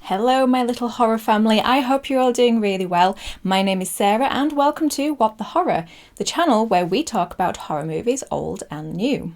Hello, my little horror family. I hope you're all doing really well. My name is Sarah and welcome to What the Horror, the channel where we talk about horror movies old and new.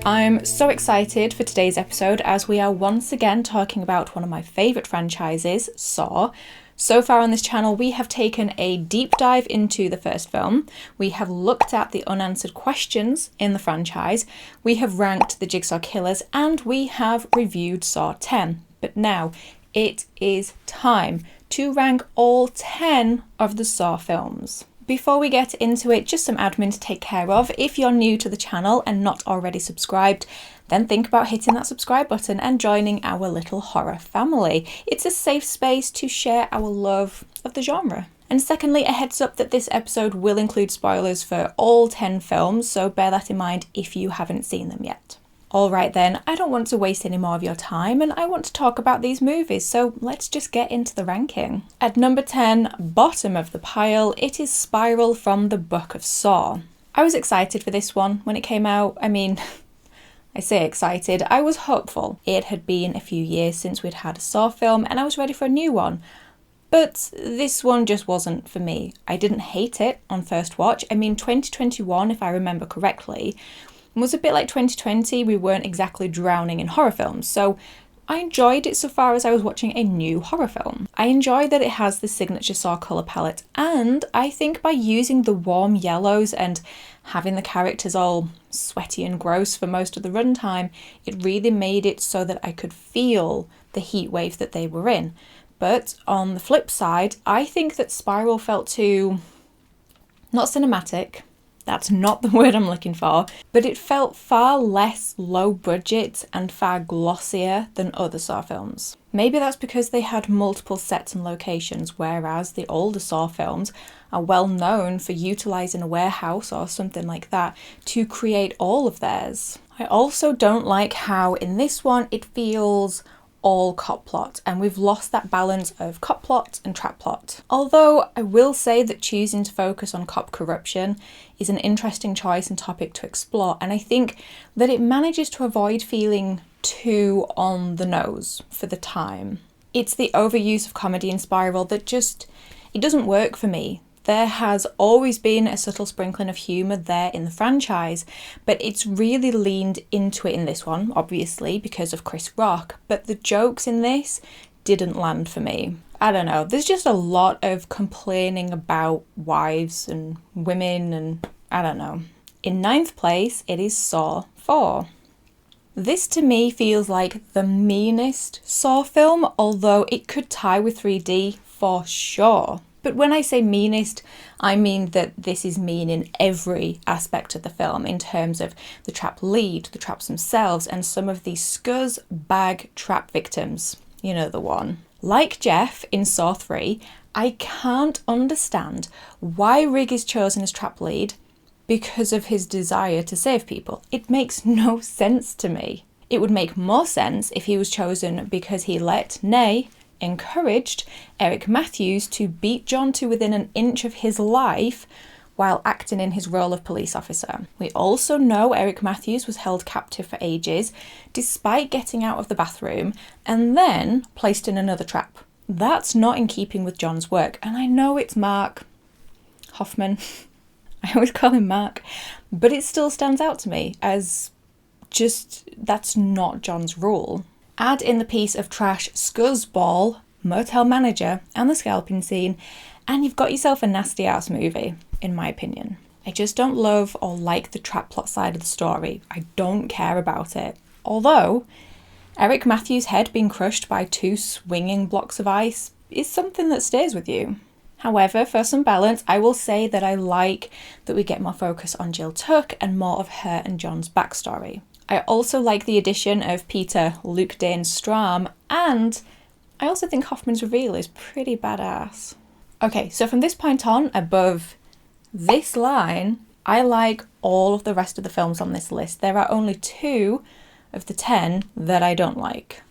I'm so excited for today's episode as we are once again talking about one of my favourite franchises, Saw. So far on this channel, we have taken a deep dive into the first film. We have looked at the unanswered questions in the franchise. We have ranked the Jigsaw killers and we have reviewed Saw 10. But now it is time to rank all 10 of the Saw films. Before we get into it, just some admin to take care of. If you're new to the channel and not already subscribed, then think about hitting that subscribe button and joining our little horror family. It's a safe space to share our love of the genre. And secondly, a heads up that this episode will include spoilers for all 10 films, so bear that in mind if you haven't seen them yet. Alright then, I don't want to waste any more of your time and I want to talk about these movies, so let's just get into the ranking. At number 10, bottom of the pile, it is Spiral from the Book of Saw. I was excited for this one when it came out. I say excited, I was hopeful. It had been a few years since we'd had a Saw film and I was ready for a new one. But this one just wasn't for me. I didn't hate it on first watch. 2021, if I remember correctly, was a bit like 2020. We weren't exactly drowning in horror films, so I enjoyed it so far as I was watching a new horror film. I enjoy that it has the signature Saw colour palette, and I think by using the warm yellows and having the characters all sweaty and gross for most of the runtime, it really made it so that I could feel the heat wave that they were in. But on the flip side, I think that Spiral felt too, not cinematic, that's not the word I'm looking for, but it felt far less low budget and far glossier than other Saw films. Maybe that's because they had multiple sets and locations, whereas the older Saw films are well known for utilising a warehouse or something like that to create all of theirs. I also don't like how in this one it feels all cop plot, and we've lost that balance of cop plot and trap plot. Although I will say that choosing to focus on cop corruption is an interesting choice and topic to explore, and I think that it manages to avoid feeling too on the nose for the time. It's the overuse of comedy in Spiral that it doesn't work for me. There has always been a subtle sprinkling of humour there in the franchise, but it's really leaned into it in this one, obviously, because of Chris Rock, but the jokes in this didn't land for me. I don't know, there's just a lot of complaining about wives and women and I don't know. In 9th place, it is Saw 4. This to me feels like the meanest Saw film, although it could tie with 3D for sure. But when I say meanest, I mean that this is mean in every aspect of the film in terms of the trap lead, the traps themselves, and some of these scuzz bag trap victims. You know the one. Like Jeff in Saw 3, I can't understand why Rig is chosen as trap lead because of his desire to save people. It makes no sense to me. It would make more sense if he was chosen because he encouraged Eric Matthews to beat John to within an inch of his life while acting in his role of police officer. We also know Eric Matthews was held captive for ages despite getting out of the bathroom and then placed in another trap. That's not in keeping with John's work, and I know it's Mark Hoffman. I always call him Mark, but it still stands out to me as that's not John's rule. Add in the piece of trash scuzzball, motel manager, and the scalping scene, and you've got yourself a nasty ass movie, in my opinion. I just don't love or like the trap plot side of the story. I don't care about it. Although, Eric Matthews' head being crushed by 2 swinging blocks of ice is something that stays with you. However, for some balance, I will say that I like that we get more focus on Jill Tuck and more of her and John's backstory. I also like the addition of Peter Luke Dane Strahm, and I also think Hoffman's reveal is pretty badass. Okay, so from this point on, above this line, I like all of the rest of the films on this list. There are only 2 of the 10 that I don't like.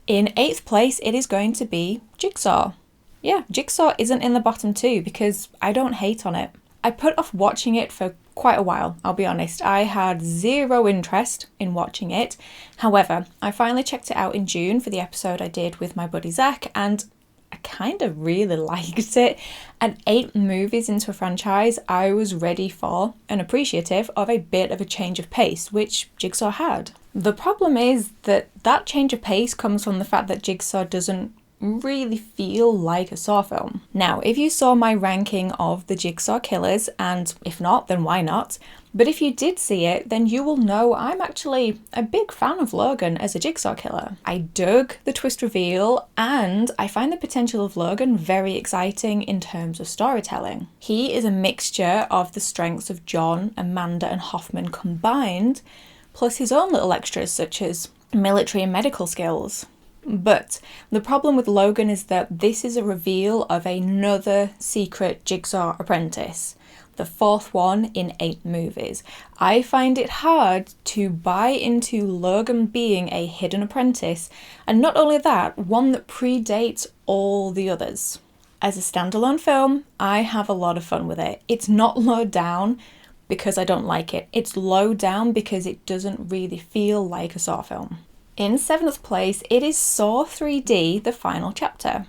In 8th place, it is going to be Jigsaw. Yeah, Jigsaw isn't in the bottom 2 because I don't hate on it. I put off watching it for quite a while, I'll be honest. I had zero interest in watching it. However, I finally checked it out in June for the episode I did with my buddy Zach, and I kind of really liked it. At 8 movies into a franchise, I was ready for and appreciative of a bit of a change of pace, which Jigsaw had. The problem is that change of pace comes from the fact that Jigsaw doesn't really feel like a Saw film. Now, if you saw my ranking of the Jigsaw killers, and if not, then why not? But if you did see it, then you will know I'm actually a big fan of Logan as a Jigsaw killer. I dug the twist reveal, and I find the potential of Logan very exciting in terms of storytelling. He is a mixture of the strengths of John, Amanda, and Hoffman combined, plus his own little extras such as military and medical skills. But the problem with Logan is that this is a reveal of another secret Jigsaw apprentice, the 4th one in 8 movies. I find it hard to buy into Logan being a hidden apprentice, and not only that, one that predates all the others. As a standalone film, I have a lot of fun with it. It's not low down because I don't like it. It's low down because it doesn't really feel like a Saw film. In 7th place, it is Saw 3D, the final chapter.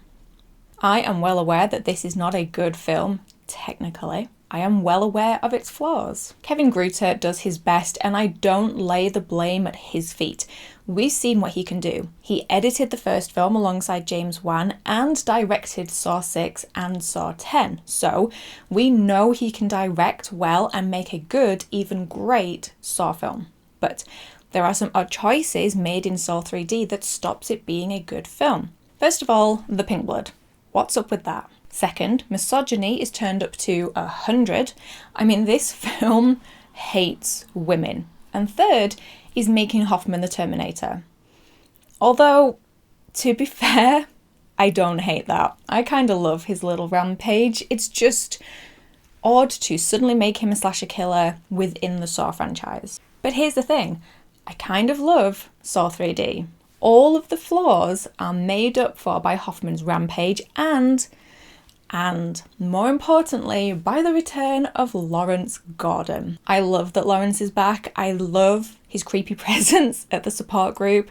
I am well aware that this is not a good film, technically. I am well aware of its flaws. Kevin Gruter does his best, and I don't lay the blame at his feet. We've seen what he can do. He edited the first film alongside James Wan and directed Saw 6 and Saw 10. So we know he can direct well and make a good, even great Saw film. But there are some odd choices made in Saw 3D that stops it being a good film. First of all, the pink blood. What's up with that? Second, misogyny is turned up to 100. I mean, this film hates women. And third is making Hoffman the Terminator. Although, to be fair, I don't hate that. I kind of love his little rampage. It's just odd to suddenly make him a slasher killer within the Saw franchise. But here's the thing. I kind of love Saw 3D. All of the flaws are made up for by Hoffman's rampage and more importantly, by the return of Lawrence Gordon. I love that Lawrence is back. I love his creepy presence at the support group,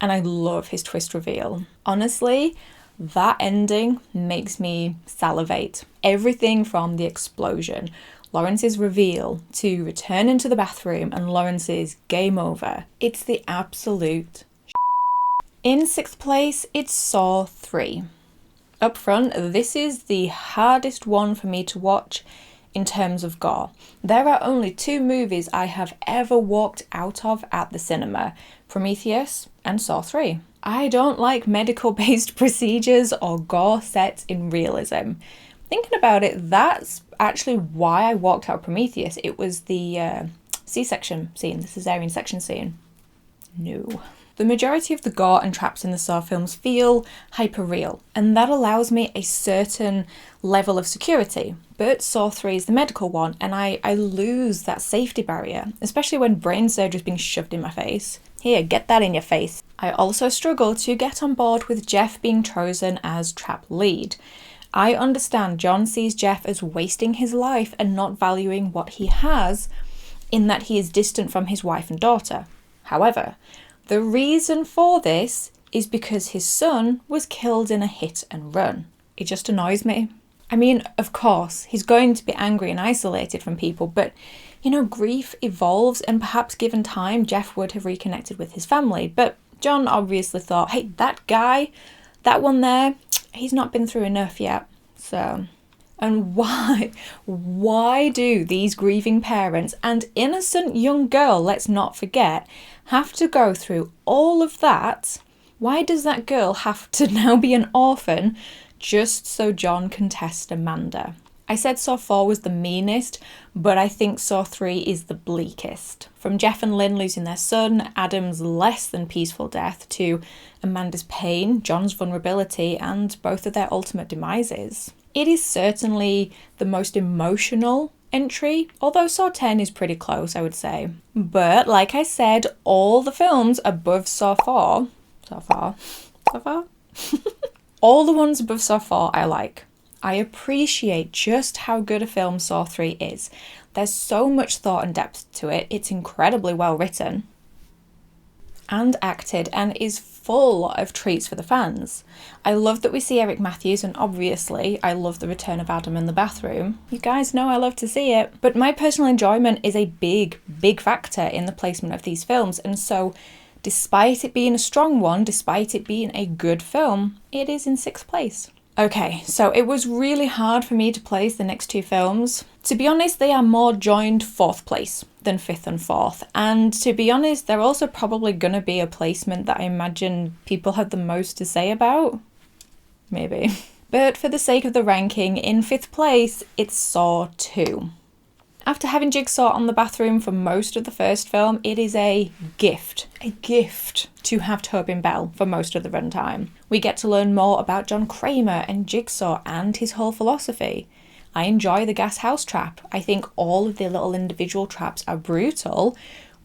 and I love his twist reveal. Honestly, that ending makes me salivate. Everything from the explosion, Lawrence's reveal, to return into the bathroom and Lawrence's game over. It's the absolute In 6th place, it's Saw 3. Up front, this is the hardest one for me to watch in terms of gore. There are only 2 movies I have ever walked out of at the cinema, Prometheus and Saw 3. I don't like medical-based procedures or gore sets in realism. Thinking about it, that's actually why I walked out of Prometheus. It was the C-section scene, the cesarean section scene. No. The majority of the gore and traps in the Saw films feel hyper-real, and that allows me a certain level of security. But Saw 3 is the medical one, and I lose that safety barrier, especially when brain surgery is being shoved in my face. Here, get that in your face. I also struggle to get on board with Jeff being chosen as trap lead. I understand John sees Jeff as wasting his life and not valuing what he has, in that he is distant from his wife and daughter. However, the reason for this is because his son was killed in a hit and run. It just annoys me. I mean, of course, he's going to be angry and isolated from people, but, you know, grief evolves, and perhaps given time, Jeff would have reconnected with his family. But John obviously thought, hey, that guy, that one there, he's not been through enough yet. So, and why do these grieving parents and innocent young girl, let's not forget, have to go through all of that? Why does that girl have to now be an orphan just so John can test Amanda? I said Saw 4 was the meanest, but I think Saw 3 is the bleakest. From Jeff and Lynn losing their son, Adam's less than peaceful death, to Amanda's pain, John's vulnerability, and both of their ultimate demises. It is certainly the most emotional entry, although Saw 10 is pretty close, I would say. But like I said, all the films above Saw 4, all the ones above Saw 4 I like. I appreciate just how good a film Saw 3 is. There's so much thought and depth to it. It's incredibly well written and acted and is full of treats for the fans. I love that we see Eric Matthews, and obviously I love the return of Adam in the bathroom. You guys know I love to see it. But my personal enjoyment is a big factor in the placement of these films, and so despite it being a strong one, despite it being a good film, it is in 6th place. Okay, so it was really hard for me to place the next 2 films. To be honest, they are more joined 4th place than 5th and 4th. And to be honest, they're also probably going to be a placement that I imagine people have the most to say about. Maybe. But for the sake of the ranking, in 5th place, it's Saw 2. After having Jigsaw on the bathroom for most of the first film, it is a gift to have Tobin Bell for most of the runtime. We get to learn more about John Kramer and Jigsaw and his whole philosophy. I enjoy the gas house trap. I think all of the little individual traps are brutal,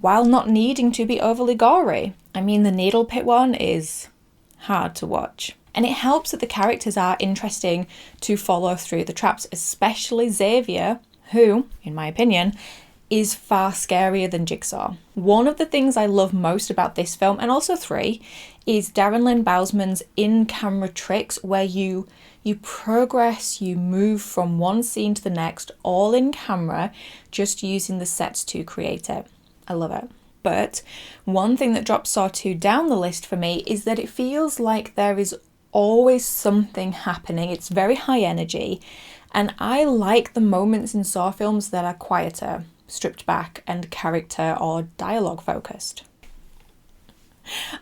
while not needing to be overly gory. I mean, the needle pit one is hard to watch. And it helps that the characters are interesting to follow through the traps, especially Xavier, who, in my opinion, is far scarier than Jigsaw. One of the things I love most about this film, and also 3, is Darren Lynn Bousman's in-camera tricks where you progress, you move from one scene to the next, all in camera, just using the sets to create it. I love it. But one thing that drops Saw 2 down the list for me is that it feels like there is always something happening. It's very high energy. And I like the moments in Saw films that are quieter, stripped back, and character or dialogue focused.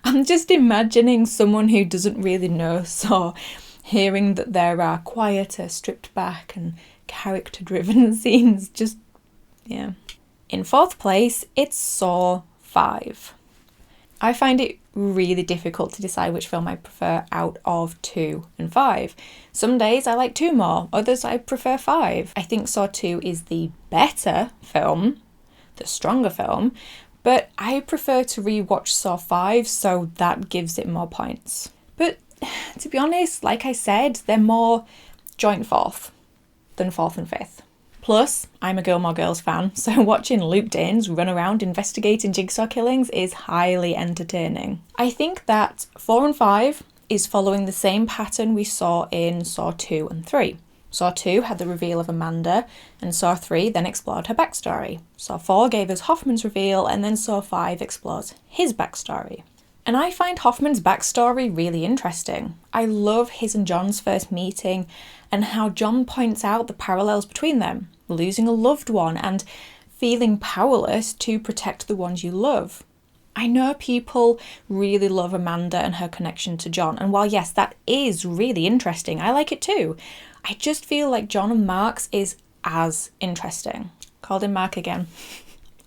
I'm just imagining someone who doesn't really know Saw hearing that there are quieter, stripped back, and character-driven scenes. Yeah. In 4th place, it's Saw 5. I find it really difficult to decide which film I prefer out of 2 and 5. Some days I like 2 more, others I prefer 5. I think Saw 2 is the better film, the stronger film, but I prefer to rewatch Saw 5, so that gives it more points. But to be honest, like I said, they're more joint 4th than 4th and 5th. Plus, I'm a Gilmore Girls fan, so watching Luke Danes run around investigating Jigsaw killings is highly entertaining. I think that 4 and 5 is following the same pattern we saw in Saw 2 and 3. Saw 2 had the reveal of Amanda, and Saw 3 then explored her backstory. Saw 4 gave us Hoffman's reveal, and then Saw 5 explores his backstory. And I find Hoffman's backstory really interesting. I love his and John's first meeting and how John points out the parallels between them, losing a loved one and feeling powerless to protect the ones you love. I know people really love Amanda and her connection to John, and while yes, that is really interesting, I like it too. I just feel like John and Mark's is as interesting. Called him Mark again.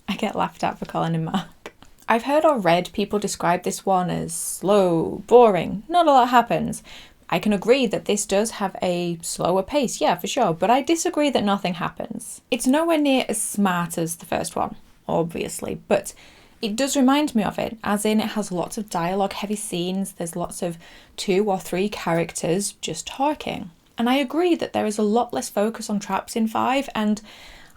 I get laughed at for calling him Mark. I've heard or read people describe this one as slow, boring, not a lot happens. I can agree that this does have a slower pace, yeah, for sure, but I disagree that nothing happens. It's nowhere near as smart as the first one, obviously, but it does remind me of it, as in it has lots of dialogue-heavy scenes, there's lots of 2 or 3 characters just talking. And I agree that there is a lot less focus on traps in 5, and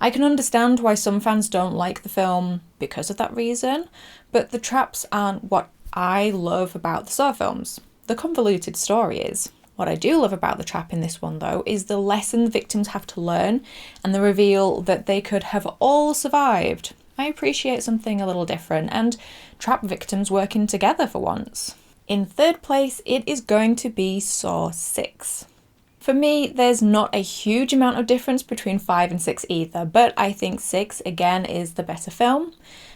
I can understand why some fans don't like the film because of that reason, but the traps aren't what I love about the Saw films. The convoluted story is. What I do love about the trap in this one, though, is the lesson the victims have to learn and the reveal that they could have all survived. I appreciate something a little different, and trap victims working together for once. In 3rd place, it is going to be Saw 6. For me, there's not a huge amount of difference between 5 and 6 either, but I think 6, again, is the better film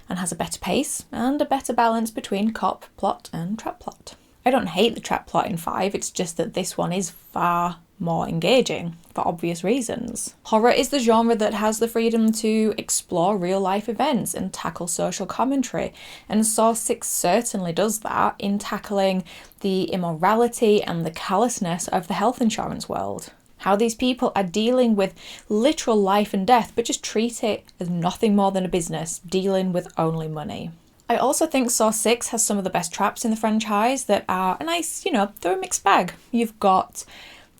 and has a better pace and a better balance between cop plot and trap plot. I don't hate the trap plot in 5, it's just that this one is far more engaging, for obvious reasons. Horror is the genre that has the freedom to explore real-life events and tackle social commentary, and Saw 6 certainly does that in tackling the immorality and the callousness of the health insurance world. How these people are dealing with literal life and death, but just treat it as nothing more than a business, dealing with only money. I also think Saw 6 has some of the best traps in the franchise that are a nice, they're a mixed bag. You've got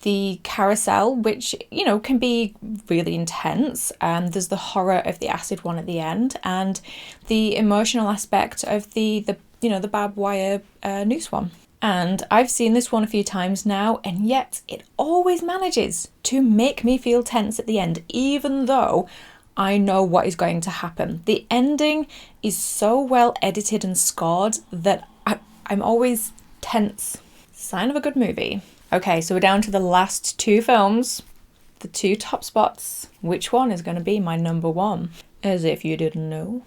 the carousel, which, you know, can be really intense. There's the horror of the acid one at the end, and the emotional aspect of the barbed wire noose one. And I've seen this one a few times now, and yet it always manages to make me feel tense at the end, even though I know what is going to happen. The ending is so well edited and scored that I'm always tense. Sign of a good movie. Okay, so we're down to the last two films, the two top spots. Which one is going to be my number one? As if you didn't know.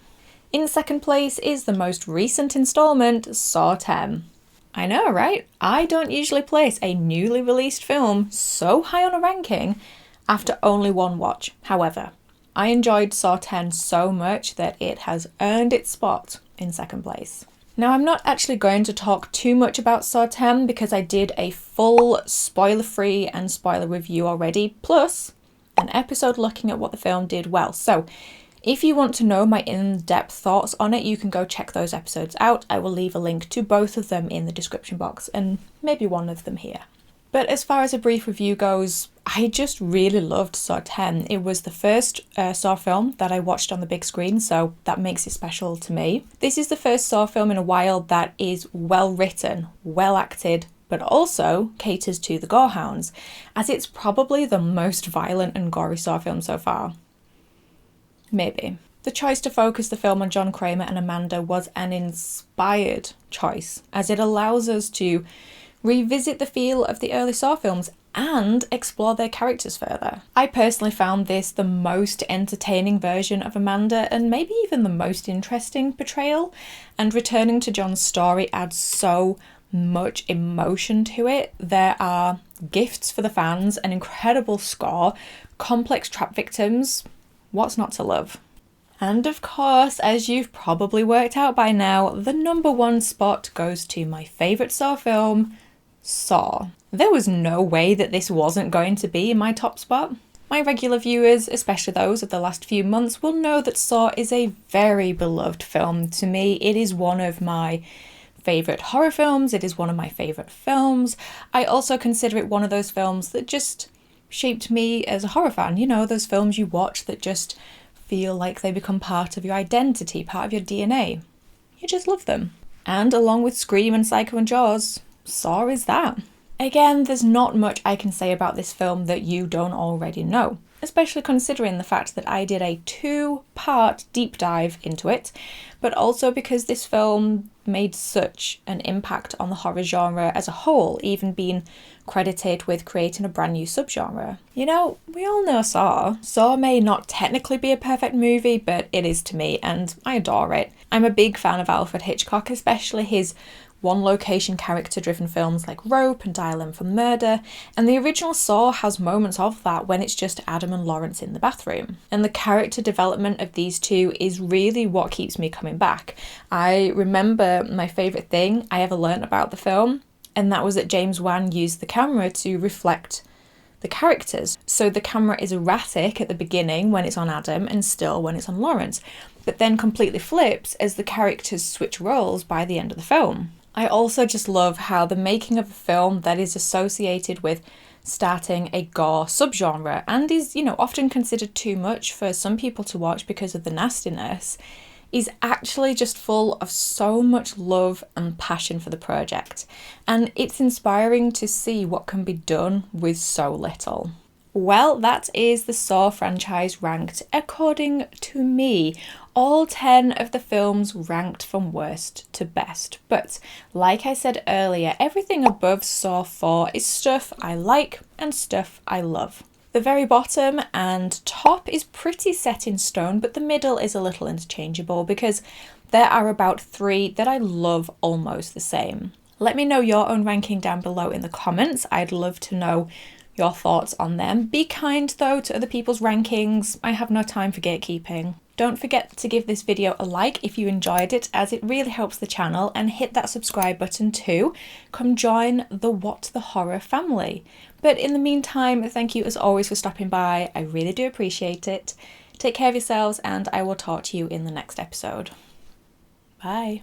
In second place is the most recent installment, Saw 10. I know, right? I don't usually place a newly released film so high on a ranking after only one watch. However, I enjoyed Saw 10 so much that it has earned its spot in second place. Now, I'm not actually going to talk too much about Saw 10 because I did a full spoiler-free and spoiler review already, plus an episode looking at what the film did well. So if you want to know my in-depth thoughts on it, you can go check those episodes out. I will leave a link to both of them in the description box and maybe one of them here. But as far as a brief review goes, I just really loved Saw 10. It was the first Saw film that I watched on the big screen, so that makes it special to me. This is the first Saw film in a while that is well written, well acted, but also caters to the gorehounds, as it's probably the most violent and gory Saw film so far. Maybe. The choice to focus the film on John Kramer and Amanda was an inspired choice, as it allows us to revisit the feel of the early Saw films and explore their characters further. I personally found this the most entertaining version of Amanda and maybe even the most interesting portrayal, and returning to John's story adds so much emotion to it. There are gifts for the fans, an incredible score, complex trap victims. What's not to love? And of course, as you've probably worked out by now, the number one spot goes to my favourite Saw film, Saw. There was no way that this wasn't going to be my top spot. My regular viewers, especially those of the last few months, will know that Saw is a very beloved film to me. It is one of my favourite horror films. It is one of my favourite films. I also consider it one of those films that just shaped me as a horror fan. You know, those films you watch that just feel like they become part of your identity, part of your DNA. You just love them. And along with Scream and Psycho and Jaws, Saw is that. Again, there's not much I can say about this film that you don't already know, especially considering the fact that I did a 2-part deep dive into it, but also because this film made such an impact on the horror genre as a whole, even being credited with creating a brand new subgenre. You know, we all know Saw. Saw may not technically be a perfect movie, but it is to me, and I adore it. I'm a big fan of Alfred Hitchcock, especially his one-location character-driven films like Rope and Dial M for Murder, and the original Saw has moments of that when it's just Adam and Lawrence in the bathroom. And the character development of these two is really what keeps me coming back. I remember my favourite thing I ever learnt about the film, and that was that James Wan used the camera to reflect the characters. So the camera is erratic at the beginning when it's on Adam and still when it's on Lawrence, but then completely flips as the characters switch roles by the end of the film. I also just love how the making of a film that is associated with starting a gore subgenre and is, you know, often considered too much for some people to watch because of the nastiness, is actually just full of so much love and passion for the project. And it's inspiring to see what can be done with so little. Well, that is the Saw franchise ranked according to me. All 10 of the films ranked from worst to best. But like I said earlier, everything above Saw 4 is stuff I like and stuff I love. The very bottom and top is pretty set in stone, but the middle is a little interchangeable because there are about 3 that I love almost the same. Let me know your own ranking down below in the comments. I'd love to know your thoughts on them. Be kind though to other people's rankings. I have no time for gatekeeping. Don't forget to give this video a like if you enjoyed it, as it really helps the channel, and hit that subscribe button too. Come join the What the Horror family. But in the meantime, thank you as always for stopping by. I really do appreciate it. Take care of yourselves, and I will talk to you in the next episode. Bye.